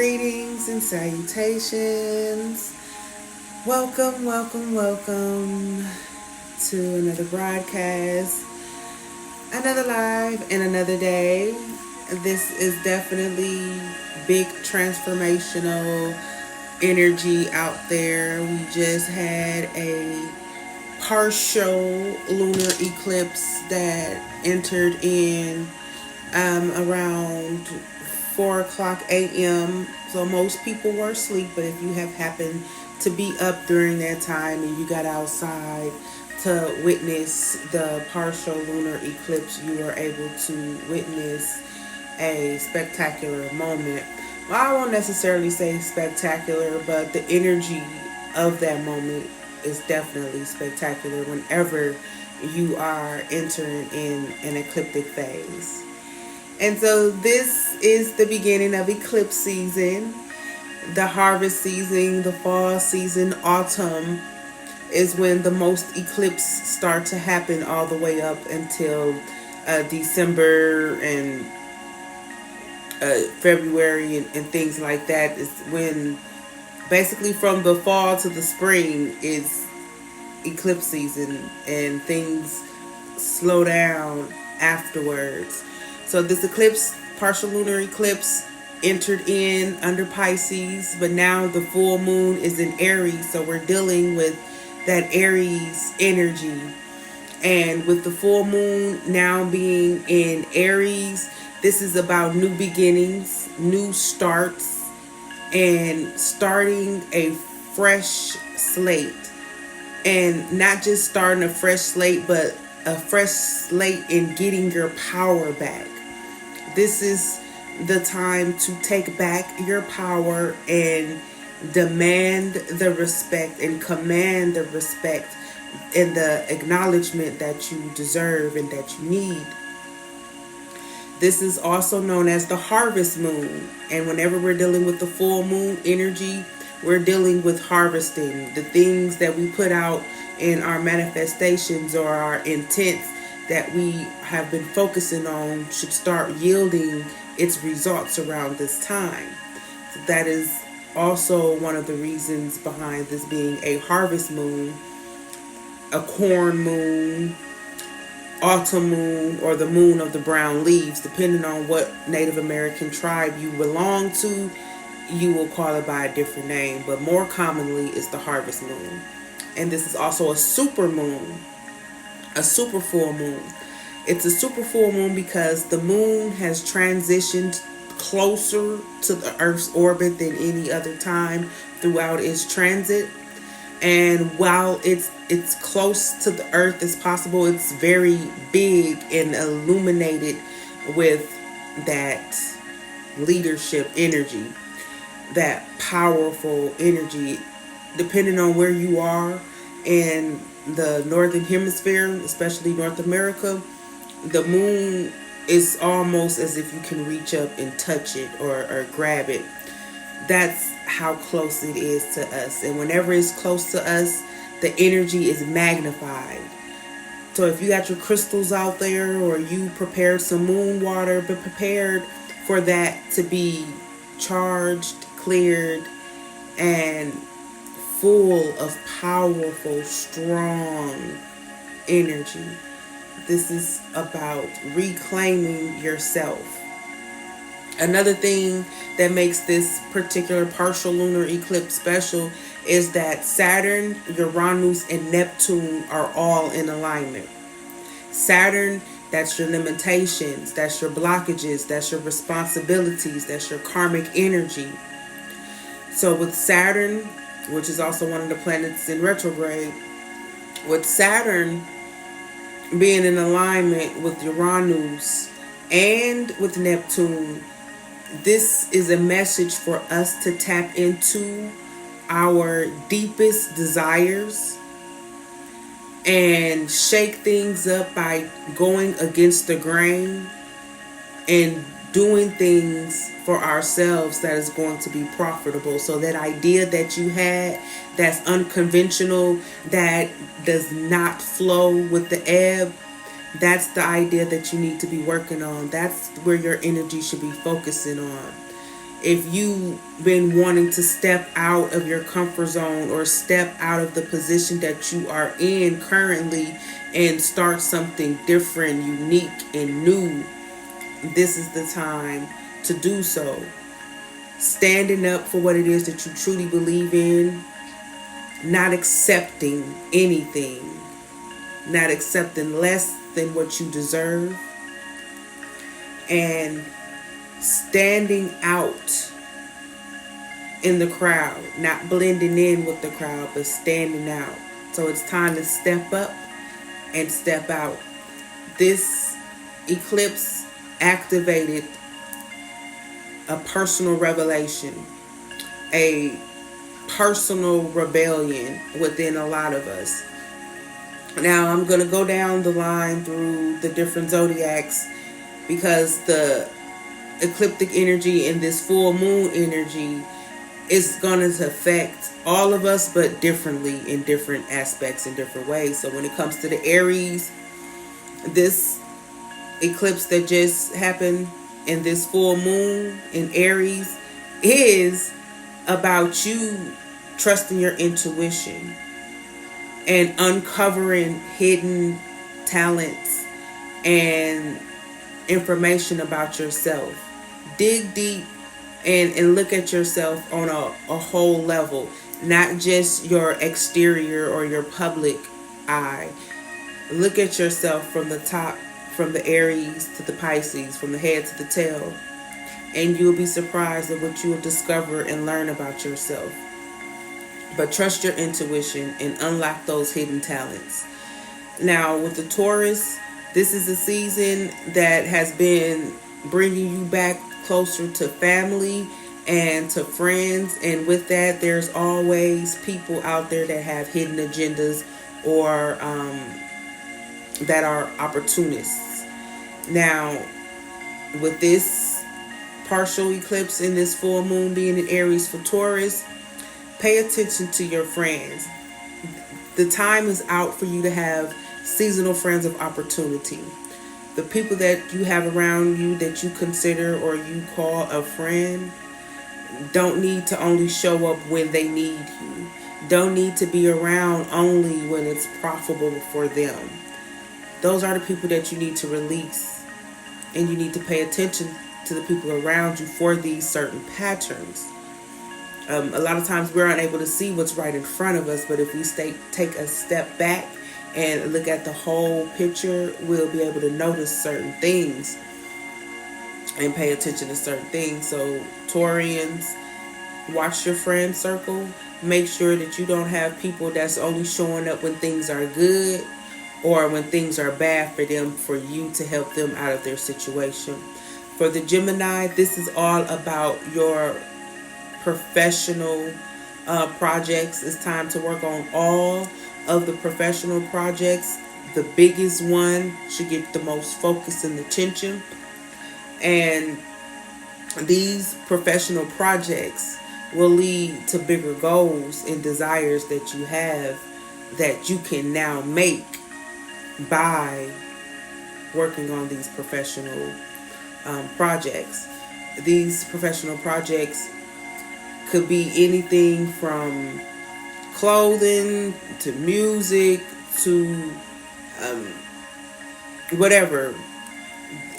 Greetings and salutations. Welcome, welcome, welcome to another broadcast, another live, and another day. This is definitely big transformational energy out there. We just had a partial lunar eclipse that entered in around 4 o'clock a.m. So most people were asleep, but if you have happened to be up during that time and you got outside to witness the partial lunar eclipse, you were able to witness a spectacular moment. Well, I won't necessarily say spectacular, but the energy of that moment is definitely spectacular whenever you are entering in an ecliptic phase. And so this is the beginning of eclipse season, the harvest season, the fall season. Autumn is when the most eclipses start to happen all the way up until December and February and things like that. Is when basically from the fall to the spring is eclipse season, and things slow down afterwards. So this eclipse, partial lunar eclipse, entered in under Pisces, but now the full moon is in Aries, so we're dealing with that Aries energy. And with the full moon now being in Aries, this is about new beginnings, new starts, and starting a fresh slate. And not just starting a fresh slate, but a fresh slate in getting your power back. This is the time to take back your power and demand the respect and command the respect and the acknowledgement that you deserve and that you need. This is also known as the harvest moon. And whenever we're dealing with the full moon energy, we're dealing with harvesting. The things that we put out in our manifestations or our intents that we have been focusing on should start yielding its results around this time. So that is also one of the reasons behind this being a harvest moon, a corn moon, autumn moon, or the moon of the brown leaves. Depending on what Native American tribe you belong to, you will call it by a different name, but more commonly is the harvest moon. And this is also a super moon, a super full moon. It's a super full moon because the moon has transitioned closer to the Earth's orbit than any other time throughout its transit. And while it's close to the Earth as possible, it's very big and illuminated with that leadership energy, that powerful energy. Depending on where you are in the northern hemisphere, especially North America, the moon is almost as if you can reach up and touch it or grab it. That's how close it is to us. And whenever it's close to us, the energy is magnified. So if you got your crystals out there or you prepared some moon water, be prepared for that to be charged, cleared, and full of powerful, strong energy. This is about reclaiming yourself. Another thing that makes this particular partial lunar eclipse special is that Saturn, Uranus, and Neptune are all in alignment. Saturn, that's your limitations, that's your blockages, that's your responsibilities, that's your karmic energy. So with Saturn, which is also one of the planets in retrograde, with Saturn being in alignment with Uranus and with Neptune, this is a message for us to tap into our deepest desires and shake things up by going against the grain and doing things for ourselves that is going to be profitable. So that idea that you had that's unconventional, that does not flow with the ebb, that's the idea that you need to be working on. That's where your energy should be focusing on. if you've been wanting to step out of your comfort zone or step out of the position that you are in currently and start something different, unique, and new, this is the time to do so. Standing up for what it is that you truly believe in, not accepting anything, not accepting less than what you deserve, and standing out in the crowd, not blending in with the crowd, but standing out. So it's time to step up and step out. This eclipse activated a personal revelation, a personal rebellion within a lot of us. Now I'm going to go down the line through the different zodiacs, because the ecliptic energy and this full moon energy is going to affect all of us, but differently in different aspects, in different ways. So when it comes to the Aries, this eclipse that just happened and this full moon in Aries is about you trusting your intuition and uncovering hidden talents and information about yourself. Dig deep and look at yourself on a whole level, not just your exterior or your public eye. Look at yourself from the top, from the Aries to the Pisces, from the head to the tail, and you'll be surprised at what you will discover and learn about yourself. But trust your intuition and unlock those hidden talents. Now, with the Taurus, this is a season that has been bringing you back closer to family and to friends. And with that, there's always people out there that have hidden agendas or that are opportunists. Now, with this partial eclipse and this full moon being in Aries for Taurus, pay attention to your friends. The time is out for you to have seasonal friends of opportunity. The people that you have around you that you consider or you call a friend don't need to only show up when they need you. Don't need to be around only when it's profitable for them. Those are the people that you need to release. And you need to pay attention to the people around you for these certain patterns. A lot of times we're unable to see what's right in front of us, but if we take a step back and look at the whole picture, we'll be able to notice certain things and pay attention to certain things. So Taurians, watch your friend circle. Make sure that you don't have people that's only showing up when things are good or when things are bad for them, for you to help them out of their situation. For the Gemini, this is all about your professional projects. It's time to work on all of the professional projects. The biggest one should get the most focus and attention. And these professional projects will lead to bigger goals and desires that you have that you can now make by working on these professional projects. These professional projects could be anything from clothing to music to whatever.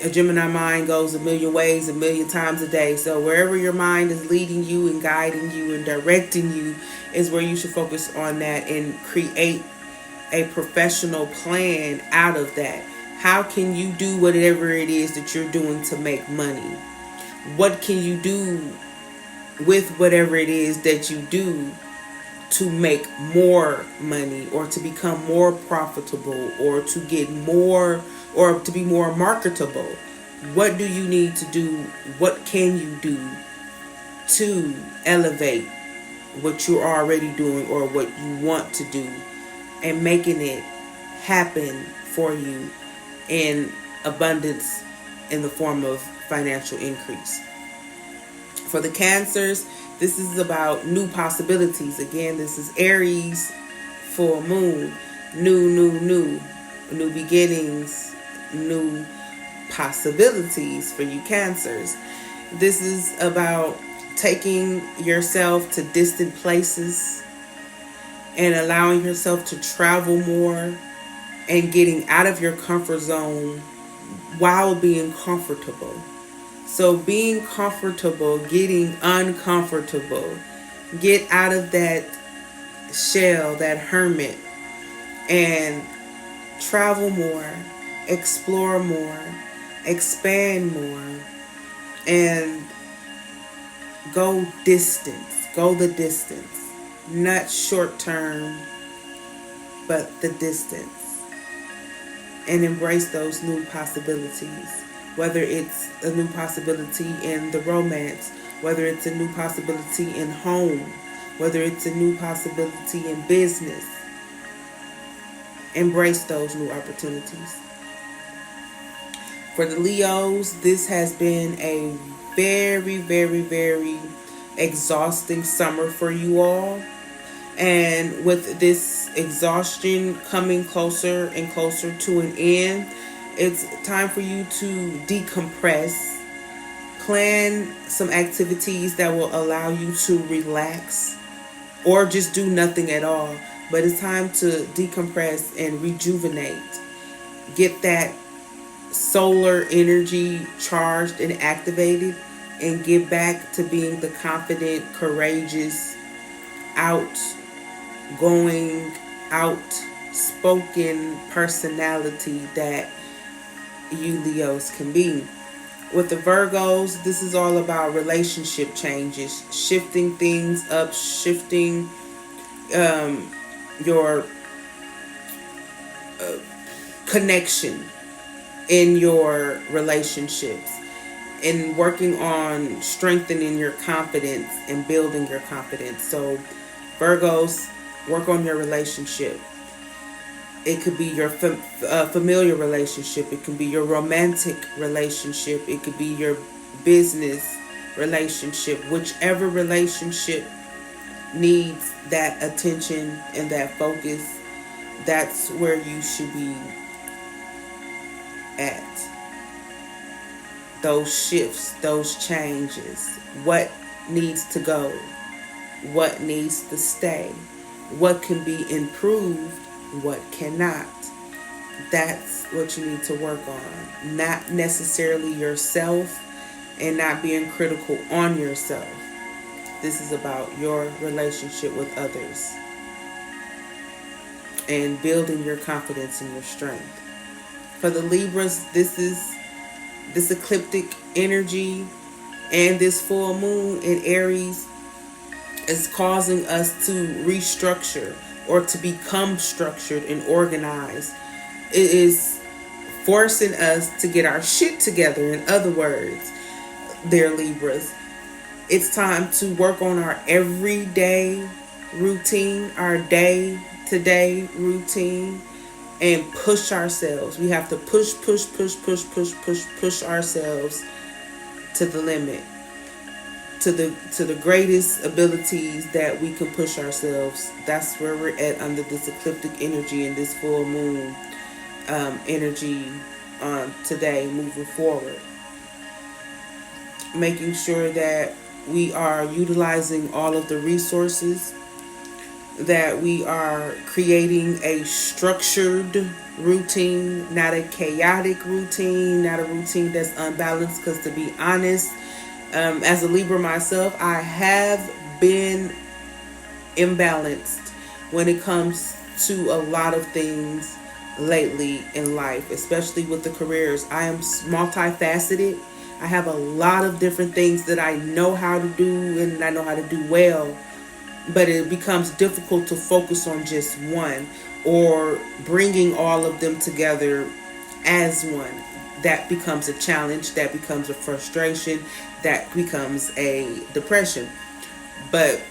A Gemini mind goes a million ways, a million times a day. So wherever your mind is leading you and guiding you and directing you is where you should focus on that and create a professional plan out of that. How can you do whatever it is that you're doing to make money? What can you do with whatever it is that you do to make more money, or to become more profitable, or to get more, or to be more marketable? What do you need to do? What can you do to elevate what you're already doing or what you want to do, and making it happen for you in abundance in the form of financial increase? For the Cancers, this is about new possibilities. Again, this is Aries full moon. New beginnings, new possibilities for you Cancers. This is about taking yourself to distant places and allowing yourself to travel more and getting out of your comfort zone while being comfortable. So being comfortable, getting uncomfortable, get out of that shell, that hermit, and travel more, explore more, expand more, and go distance. Go the distance. Not short term, but the distance. And embrace those new possibilities. Whether it's a new possibility in the romance, whether it's a new possibility in home, whether it's a new possibility in business. Embrace those new opportunities. For the Leos, this has been a very, very, very exhausting summer for you all. And with this exhaustion coming closer and closer to an end, it's time for you to decompress. Plan some activities that will allow you to relax or just do nothing at all. But it's time to decompress and rejuvenate. Get that solar energy charged and activated and get back to being the confident, courageous, outgoing, outspoken personality that you Leos can be. With the Virgos, this is all about relationship changes, shifting things up, shifting your connection in your relationships, and working on strengthening your confidence and building your confidence. So Virgos, work on your relationship. It could be your familiar relationship. It can be your romantic relationship. It could be your business relationship. Whichever relationship needs that attention and that focus, that's where you should be at. Those shifts, those changes. What needs to go? What needs to stay? What can be improved? What cannot? That's what you need to work on. Not necessarily yourself, and not being critical on yourself. This is about your relationship with others and building your confidence and your strength. For the Libras, this ecliptic energy and this full moon in Aries is causing us to restructure or to become structured and organized. It is forcing us to get our shit together. In other words, dear Libras, it's time to work on our everyday routine, our day-to-day routine, and push ourselves. We have to push ourselves to the limit, to the greatest abilities that we can push ourselves. That's where we're at under this ecliptic energy and this full moon energy today, moving forward. Making sure that we are utilizing all of the resources, that we are creating a structured routine, not a chaotic routine, not a routine that's unbalanced. Because to be honest, as a Libra myself, I have been imbalanced when it comes to a lot of things lately in life, especially with the careers. I am multifaceted. I have a lot of different things that I know how to do and I know how to do well, but it becomes difficult to focus on just one or bringing all of them together as one. That becomes a challenge, that becomes a frustration, that becomes a depression. But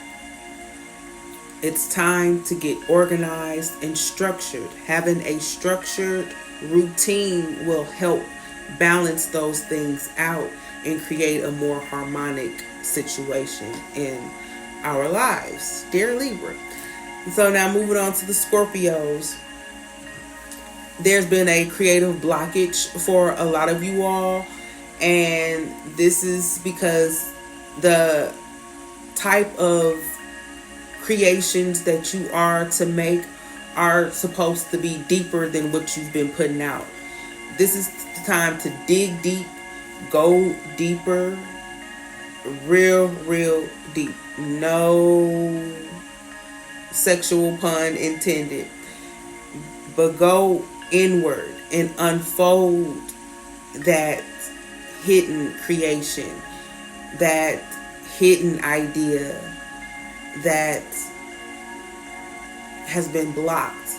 it's time to get organized and structured. Having a structured routine will help balance those things out and create a more harmonic situation in our lives, dear Libra. So now moving on to the Scorpios. There's been a creative blockage for a lot of you all, and this is because the type of creations that you are to make are supposed to be deeper than what you've been putting out. This is the time to dig deep, go deeper, real deep. No sexual pun intended. But go inward and unfold that hidden creation, that hidden idea that has been blocked,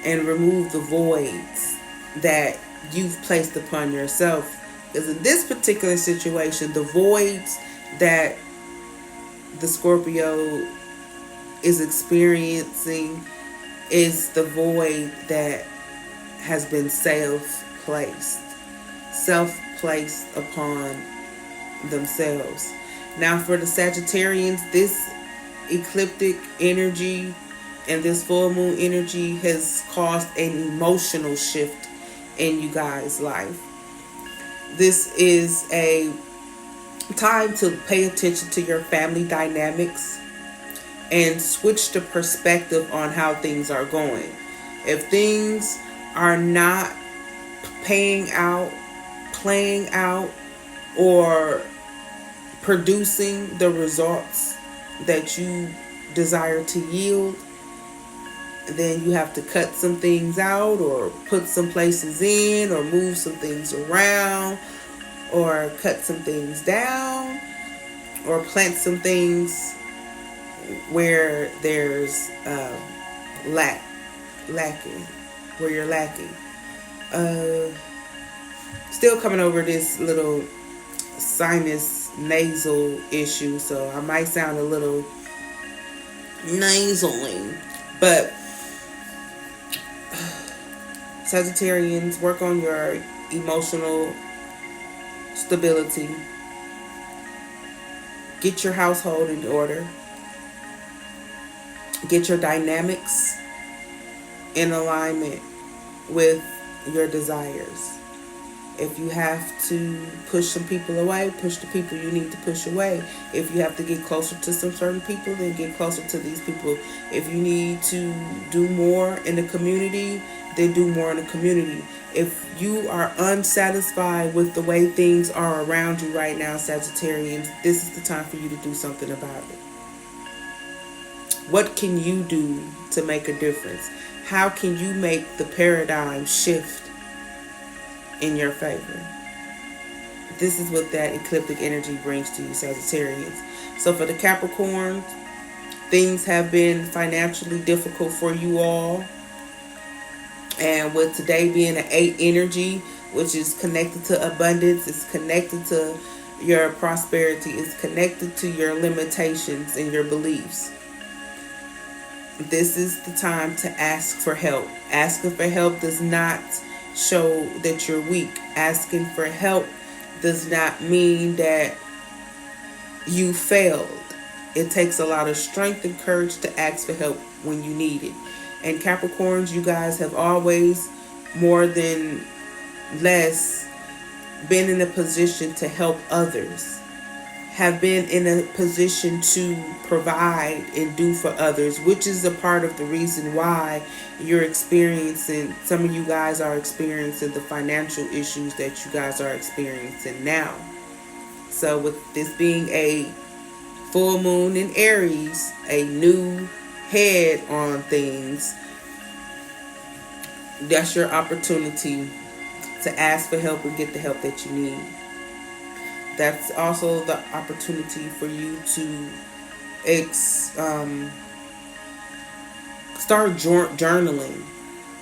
and remove the voids that you've placed upon yourself. Because in this particular situation, the voids that the Scorpio is experiencing is the void that has been self-placed upon themselves. Now for the Sagittarians, this ecliptic energy and this full moon energy has caused an emotional shift in you guys' life. This is a time to pay attention to your family dynamics and switch the perspective on how things are going. If things are not playing out, or producing the results that you desire to yield, then you have to cut some things out, or put some places in, or move some things around, or cut some things down, or plant some things where there's lacking, where you're lacking. Still coming over this little sinus nasal issue, so I might sound a little nasally, but Sagittarians, work on your emotional stability. Get your household in order. Get your dynamics in alignment with your desires. If you have to push some people away, push the people you need to push away. If you have to get closer to some certain people, then get closer to these people. If you need to do more in the community, then do more in the community. If you are unsatisfied with the way things are around you right now, Sagittarians, this is the time for you to do something about it. What can you do to make a difference? How can you make the paradigm shift in your favor? This is what that ecliptic energy brings to you, Sagittarians. So for the Capricorns, things have been financially difficult for you all. And with today being an 8 energy, which is connected to abundance, it's connected to your prosperity, it's connected to your limitations and your beliefs. This is the time to ask for help. Asking for help does not show that you're weak. Asking for help does not mean that you failed. It takes a lot of strength and courage to ask for help when you need it. And Capricorns, you guys have always, more than less, been in a position to help others. Have been in a position to provide and do for others, which is a part of the reason why you're experiencing, some of you guys are experiencing the financial issues that you guys are experiencing now. So with this being a full moon in Aries, a new head on things, that's your opportunity to ask for help and get the help that you need. That's also the opportunity for you to start journaling.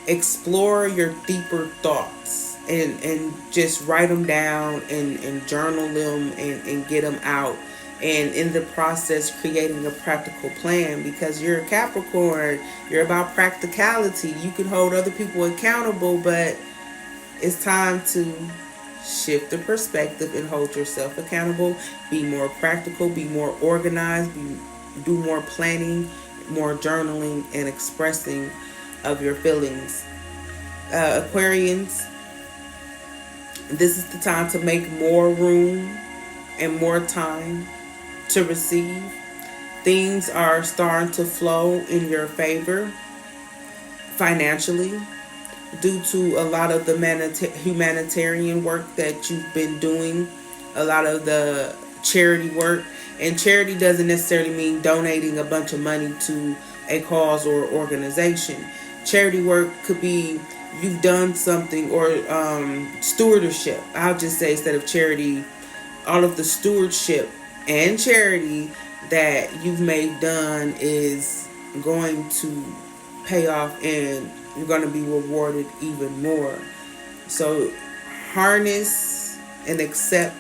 Explore your deeper thoughts and just write them down and journal them and get them out. And in the process, creating a practical plan, because you're a Capricorn, you're about practicality. You can hold other people accountable, but it's time to shift the perspective and hold yourself accountable. Be more practical, be more organized, do more planning, more journaling and expressing of your feelings. Aquarians, this is the time to make more room and more time to receive. things are starting to flow in your favor financially due to a lot of the humanitarian work that you've been doing, a lot of the charity work. And charity doesn't necessarily mean donating a bunch of money to a cause or organization. Charity work could be you've done something, or stewardship. I'll just say, instead of charity, all of the stewardship and charity that you've made done is going to pay off, and you're going to be rewarded even more. So harness and accept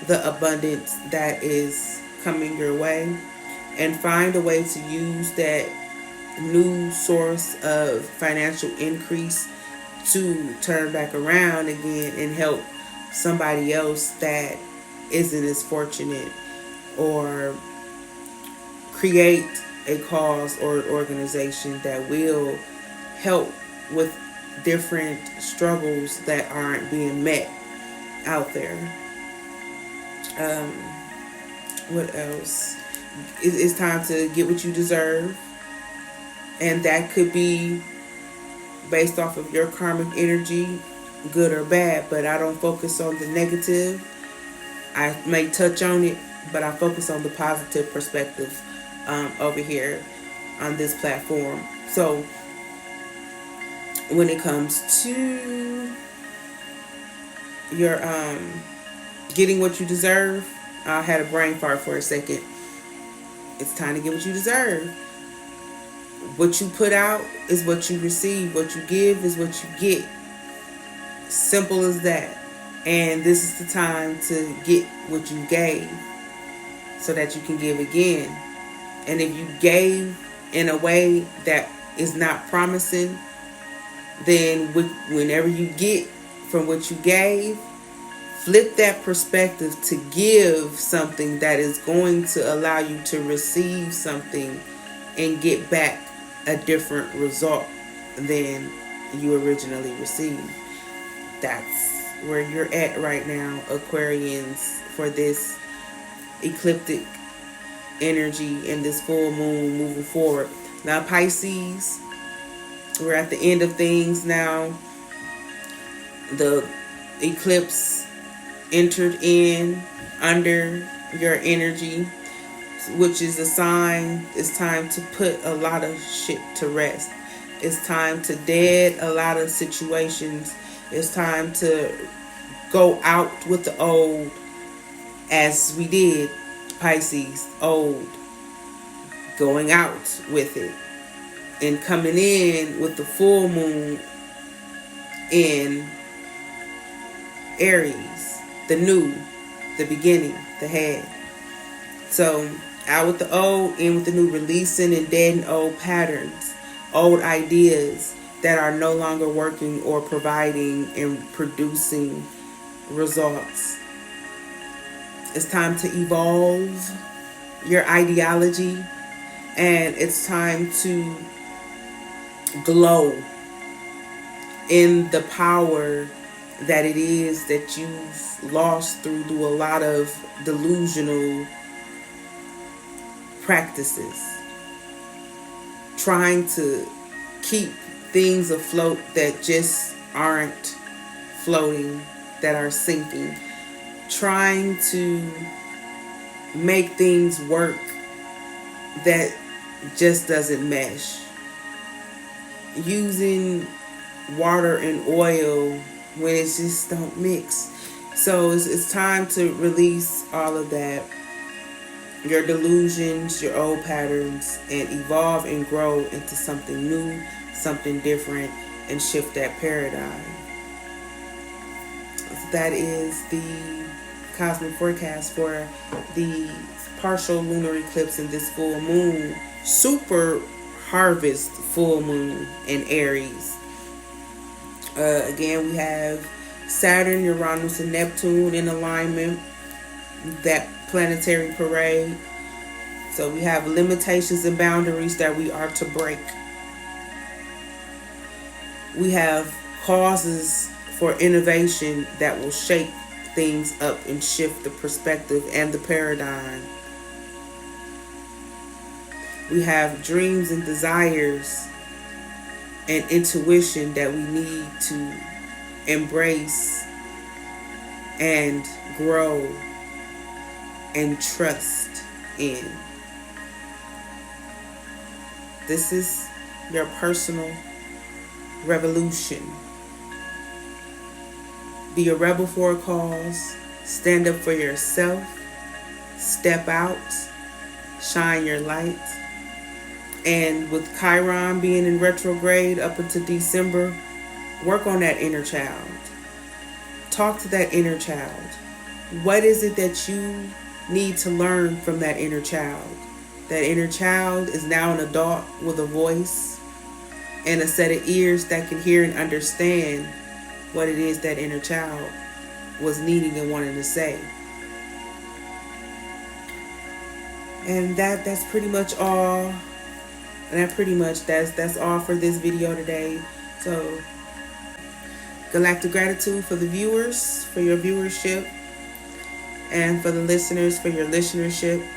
the abundance that is coming your way, and find a way to use that new source of financial increase to turn back around again and help somebody else that isn't as fortunate, or create a cause or an organization that will help with different struggles that aren't being met out there. What else? It's time to get what you deserve, and that could be based off of your karmic energy, good or bad. But I don't focus on the negative. I may touch on it, but I focus on the positive perspective over here on this platform. So when it comes to your getting what you deserve, I had a brain fart for a second. It's time to get what you deserve. What you put out is what you receive. What you give is what you get. Simple as that. And this is the time to get what you gave, so that you can give again. And if you gave in a way that is not promising, then whenever you get from what you gave, flip that perspective to give something that is going to allow you to receive something and get back a different result than you originally received. That's where you're at right now, Aquarians, for this ecliptic energy and this full moon moving forward. Now, Pisces, we're at the end of things now. The eclipse entered in under your energy, which is a sign it's time to put a lot of shit to rest. It's time to dead a lot of situations. It's time to go out with the old, as we did, Pisces, old, going out with it, and coming in with the full moon in Aries, the new, the beginning, the head. So out with the old, in with the new, releasing and deading old patterns, old ideas that are no longer working or providing and producing results. It's time to evolve your ideology, and it's time to glow in the power that it is that you've lost through a lot of delusional practices, trying to keep things afloat that just aren't floating, that are sinking, trying to make things work that just doesn't mesh, using water and oil when it just don't mix. So it's time to release all of that, your delusions, your old patterns, and evolve and grow into something new, something different, and shift that paradigm. So that is the cosmic forecast for the partial lunar eclipse and this full moon, super harvest full moon in Aries. Again, we have Saturn, Uranus, and Neptune in alignment, that planetary parade. So we have limitations and boundaries that we are to break. We have causes for innovation that will shake things up and shift the perspective and the paradigm. We have dreams and desires and intuition that we need to embrace and grow and trust in. This is your personal revolution. Be a rebel for a cause. Stand up for yourself. Step out. Shine your light. And with Chiron being in retrograde up until December, work on that inner child. Talk to that inner child. What is it that you need to learn from that inner child? That inner child is now an adult with a voice and a set of ears that can hear and understand what it is that inner child was needing and wanting to say. And that's pretty much all. And that's all for this video today. So, galactic gratitude for the viewers, for your viewership, and for the listeners, for your listenership.